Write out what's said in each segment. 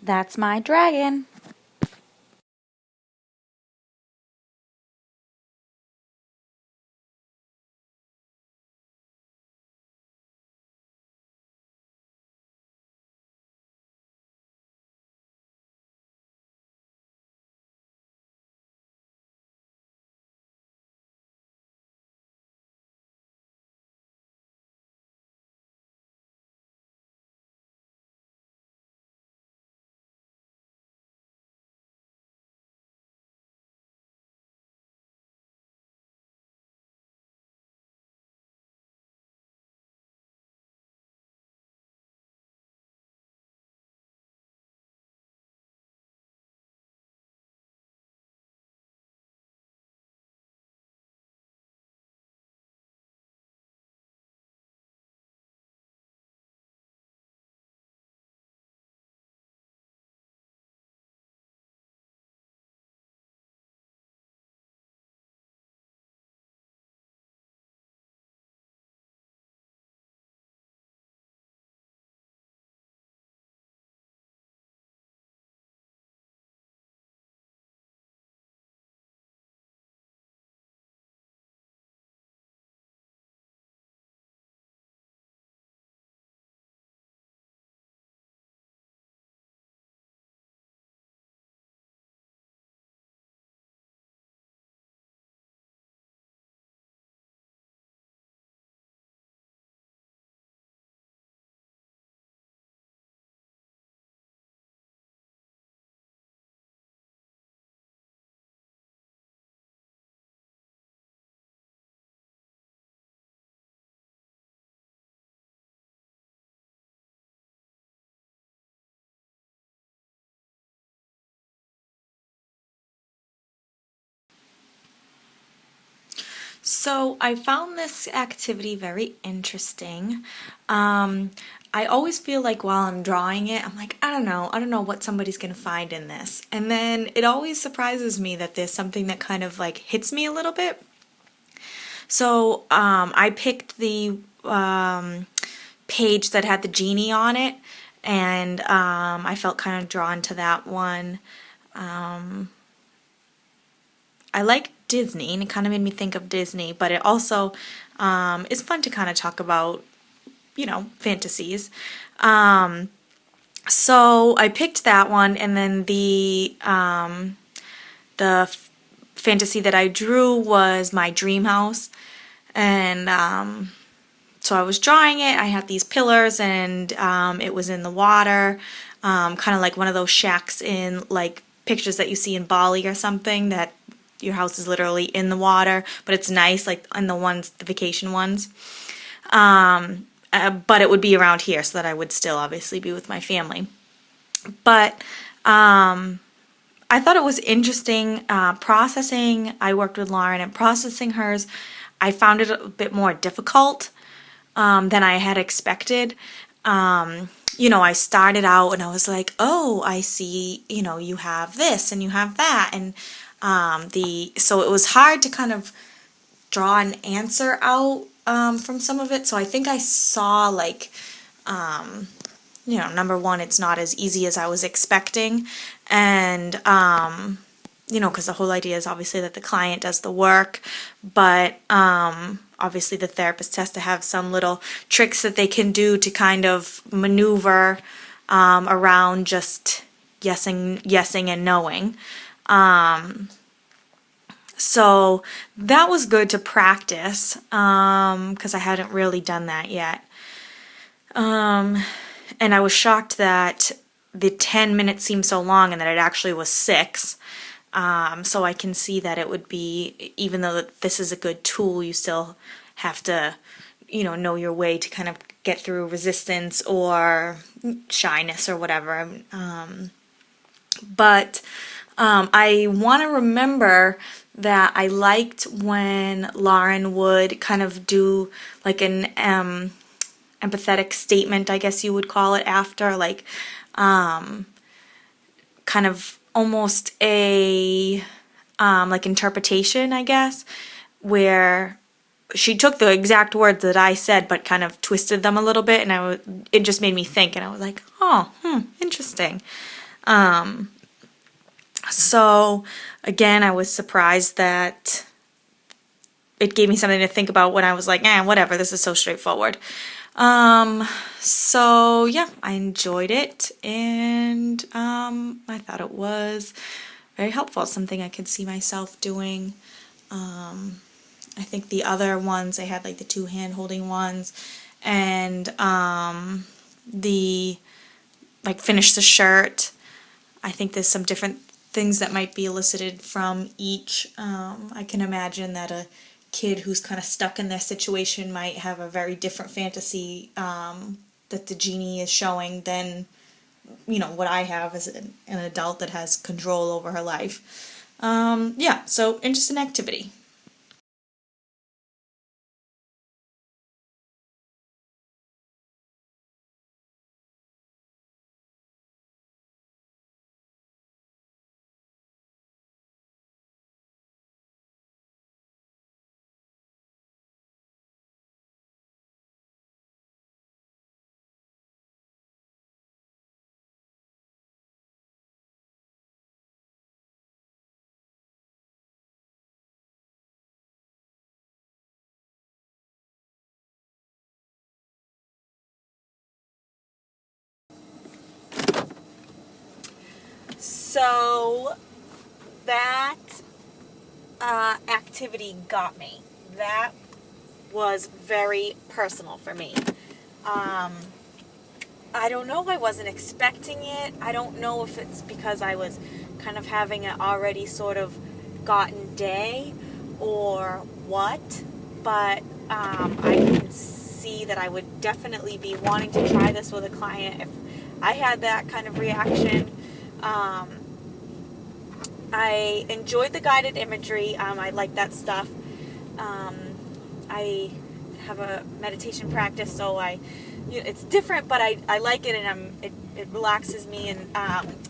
That's my dragon. So I found this activity very interesting. Um, I always feel like while I'm drawing it, I'm like, I don't know what somebody's gonna find in this. And then it always surprises me that there's something that kind of like hits me a little bit. So I picked the page that had the genie on it, and I felt kind of drawn to that one. I like Disney, and it kind of made me think of Disney, but it also is fun to kind of talk about, fantasies. So I picked that one, and then the fantasy that I drew was my dream house, and so I was drawing it. I had these pillars, and it was in the water, kind of like one of those shacks in like pictures that you see in Bali or something, that your house is literally in the water, but it's nice, like in the vacation ones. But it would be around here, so that I would still obviously be with my family. But I thought it was interesting processing. I worked with Lauren, and processing hers, I found it a bit more difficult than I had expected. I started out and I was like, oh, I see, you have this and you have that. And so it was hard to kind of draw an answer out from some of it. So I think I saw like, number one, it's not as easy as I was expecting. And, because the whole idea is obviously that the client does the work, but obviously the therapist has to have some little tricks that they can do to kind of maneuver around just yesing and knowing. So that was good to practice because I hadn't really done that yet. And I was shocked that the 10 minutes seemed so long and that it actually was 6. So I can see that it would be, even though this is a good tool, you still have to, know your way to kind of get through resistance or shyness or whatever. But I want to remember that I liked when Lauren would kind of do like an empathetic statement, I guess you would call it, after, like kind of almost a like interpretation, I guess, where she took the exact words that I said but kind of twisted them a little bit, and it just made me think, and I was like, oh, interesting. So again, I was surprised that it gave me something to think about when I was like, whatever, this is so straightforward. So yeah, I enjoyed it, and I thought it was very helpful, something I could see myself doing. I think the other ones, I had like the two hand holding ones, and the like finish the shirt. I think there's some different things that might be elicited from each. I can imagine that a kid who's kind of stuck in their situation might have a very different fantasy that the genie is showing than, what I have as an adult that has control over her life. Yeah, so interesting activity. So that activity got me. That was very personal for me. I don't know, I wasn't expecting it. I don't know if it's because I was kind of having an already sort of gotten day or what, but I can see that I would definitely be wanting to try this with a client if I had that kind of reaction. I enjoyed the guided imagery. I like that stuff. I have a meditation practice, so it's different, but I like it, and it relaxes me. And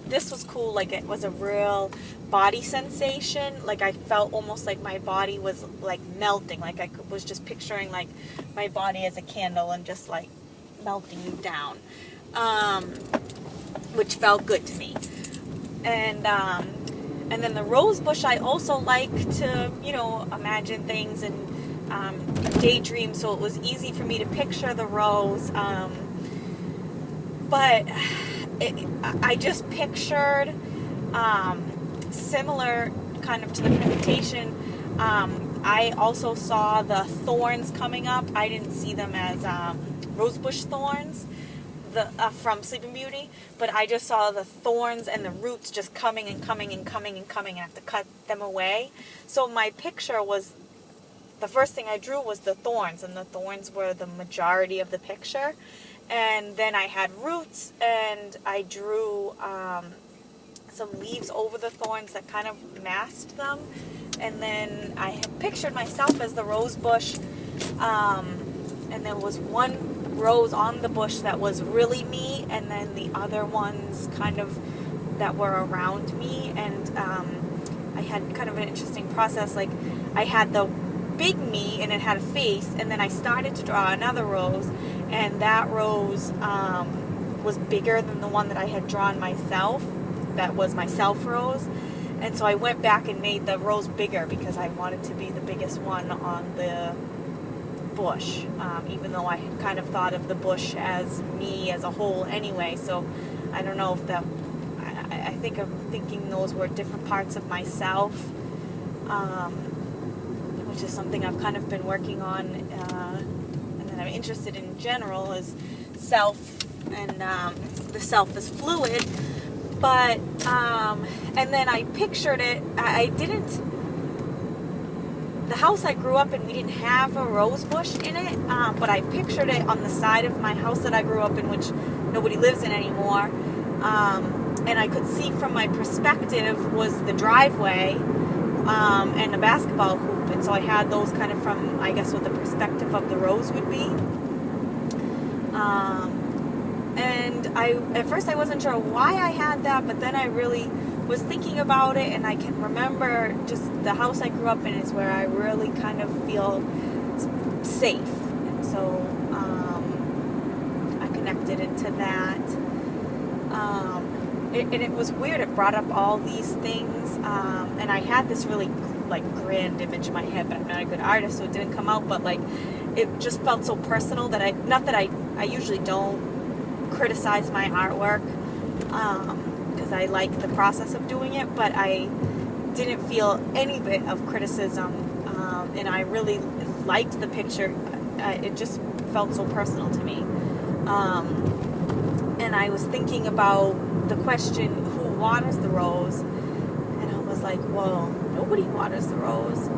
this was cool. Like, it was a real body sensation. Like, I felt almost like my body was like melting. Like, was just picturing like my body as a candle and just like melting down, which felt good to me. And then the rose bush, I also like to, imagine things and daydream, so it was easy for me to picture the rose. But I just pictured, similar kind of to the presentation, I also saw the thorns coming up. I didn't see them as rosebush thorns from Sleeping Beauty, but I just saw the thorns and the roots just coming and coming and coming and coming, and I have to cut them away. So my picture was, the first thing I drew was the thorns, and the thorns were the majority of the picture. And then I had roots, and I drew some leaves over the thorns that kind of masked them. And then I had pictured myself as the rose bush, and there was one rose on the bush that was really me, and then the other ones kind of that were around me. And I had kind of an interesting process. Like, I had the big me, and it had a face, and then I started to draw another rose, and that rose was bigger than the one that I had drawn myself. That was my self rose. And so I went back and made the rose bigger because I wanted to be the biggest one on the bush, even though I had kind of thought of the bush as me as a whole anyway. So I don't know if that, I think I'm thinking those were different parts of myself, which is something I've kind of been working on, and that I'm interested in general is self, and the self is fluid. But and then I pictured it. I didn't. The house I grew up in, we didn't have a rose bush in it, but I pictured it on the side of my house that I grew up in, which nobody lives in anymore. And I could see from my perspective was the driveway and the basketball hoop. And so I had those kind of from, I guess, what the perspective of the rose would be. And at first I wasn't sure why I had that, but then I really was thinking about it, and I can remember just the house I grew up in is where I really kind of feel safe. And so I connected into that. it was weird. It brought up all these things, and I had this really like grand image in my head, but I'm not a good artist, so it didn't come out. But like, it just felt so personal that I usually don't criticize my artwork, because I like the process of doing it, but I didn't feel any bit of criticism, and I really liked the picture. It just felt so personal to me. And I was thinking about the question, who waters the rose? And I was like, well, nobody waters the rose.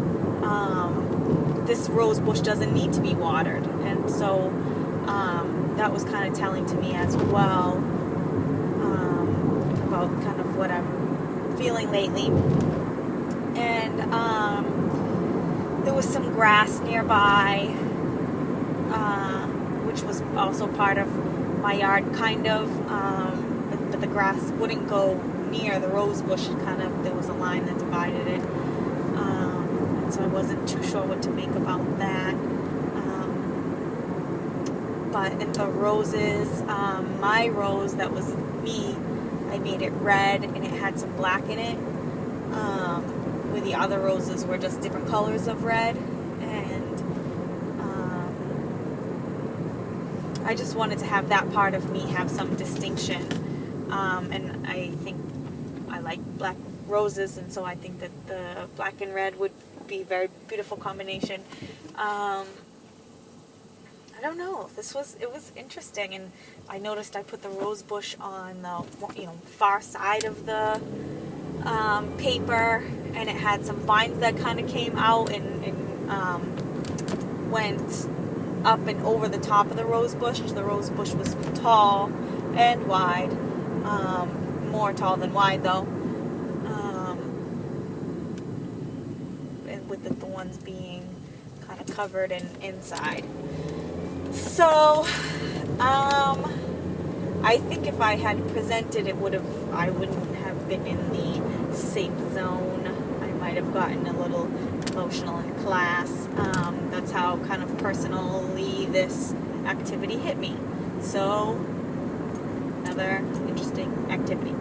This rose bush doesn't need to be watered. And so that was kind of telling to me as well, about kind of what I'm feeling lately. And there was some grass nearby, which was also part of my yard, kind of, but the grass wouldn't go near the rose bush. There was a line that divided it, and so I wasn't too sure what to make about that. But in the roses, my rose that was me, I made it red and it had some black in it, where the other roses were just different colors of red. I just wanted to have that part of me have some distinction, and I think I like black roses, and so I think that the black and red would be a very beautiful combination. I don't know. It was interesting, and I noticed I put the rose bush on the far side of the paper, and it had some vines that kind of came out and went up and over the top of the rose bush. The rose bush was tall and wide, more tall than wide though, and with the thorns being kind of covered inside. So I think if I had presented, I wouldn't have been in the safe zone. I might have gotten a little emotional in class. That's how kind of personally this activity hit me. So, another interesting activity.